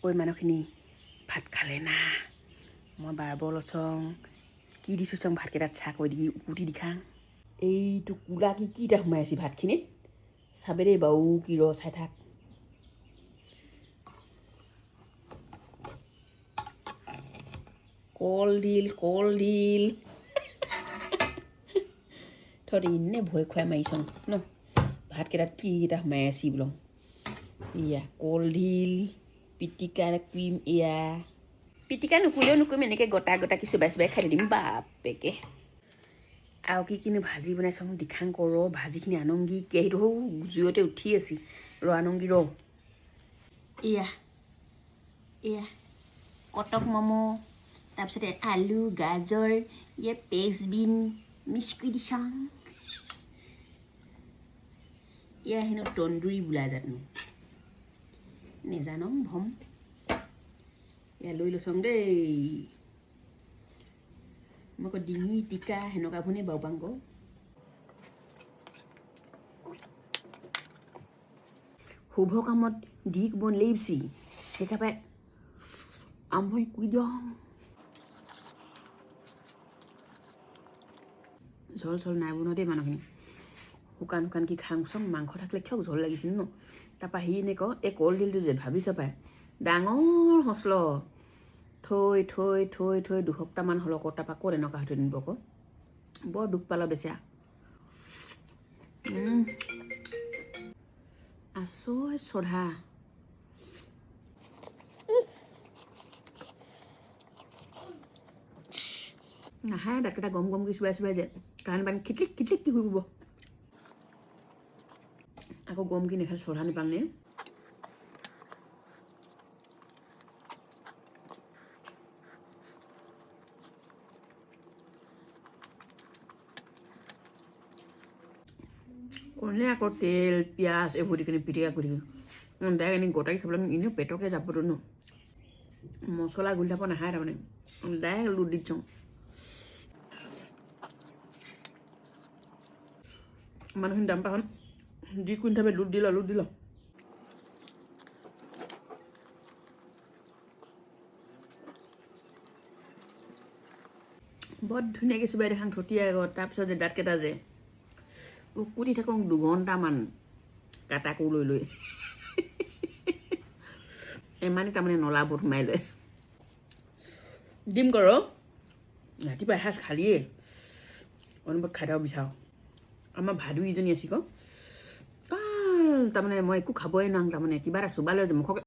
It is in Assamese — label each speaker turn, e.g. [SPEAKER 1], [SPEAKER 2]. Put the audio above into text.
[SPEAKER 1] ঐ মানুহখিনি ভাত খালে না মই বাৰবল চং কি দিছোঁ চং ভাতকেইটাত চাহ কৈ দি উকুটি দি খাং এইটো কোলা কিটা সোমাই আছে ভাতখিনিত চাবে দেই বাৰু কি ৰ চাই থাক কলডিল থৰি ইনে ভয় খুৱাই মাৰিছং ন ভাতকেইটাত কিটা সোমাই আছে বোলো ইয়া কলডিল পিটিকা ক্ৰীম এয়া পিটিকা নুকুলেও নুকুৰিম এনেকৈ গোটা কি চুবাই খাই দিম বাপেকে আৰু কিনো ভাজি বনাইছং দিখাং কৰ ভাজিখিনি আনংগী কেহীটো সৌ জুইতে উঠি আছে আনংগী এয়া কটক ম'ম' তাৰপিছতে আলু গাজৰ ইয়ে পেজবিন মিক্স কৰি দিছাং এয়া হেনো তন্দুৰী বোলা জানো নেজানো ভম এয়া লৈ লৈছং দেই মই আকৌ ডিঙি টিকা সেনেকুৱাবোৰহে বাৰু পাং ক শুভ কামত দি বন লেইপছি সেইকাৰণে আমভই কুই দিওঁ ঝল নাই বনোৱা দেই মানুহখিনি শুকান কি খাং চং মাংস থাকিলে কিয় ঝল লাগিছিল ন তাৰপৰা সি এনে ক এই কলডিলটো যে ভাবিছ পাই ডাঙৰ হচল থৈ দুসপ্তাহমান হ'ল আকৌ তাৰপৰা ক'ত এনেকুৱা হৈ থৈ নিব আকৌ বৰ দুখ পালে বেচা আচই চধা নাহাই দাঁতকেইটা গম চুবাই যে কাণ পানী খিটলিক কি শুব আকৌ গম কি নেখালে চধা নেপাংনে কোনে আকৌ তেল পিঁয়াজ এইবোৰ দি কিনে পিটিকা কৰি থাকে ডাইৰেক্ট এনে গোটাকৈ খাবলৈ এনেও পেটকে যাবতো ন মছলা গুলি থাপ নাখায় তাৰমানে ডাইৰেক্ট লুট দি দিছোঁ মানুহখিনি দাম পাখন দি কুইন থাপে লুট দিল বৰ ধুনীয়াকৈ চুবাই দেখাং থতিয়াই আগত তাৰপিছত যে দাঁতকেইটা যে কুটি থাকোঁ 2 ঘণ্টামান কাটাকো লৈ ইমানে তাৰমানে নলাবোৰ সোমাই লয় দিম কৰ ৰাতিপুৱা এসাঁজ খালিয়ে অনুভৱ খাই দিব বিচাৰোঁ আমাৰ ভাদু ইজনী আছে তাৰমানে মই একো খাবই নাং তাৰমানে কিবা এটা চুবালৈ যে মুখক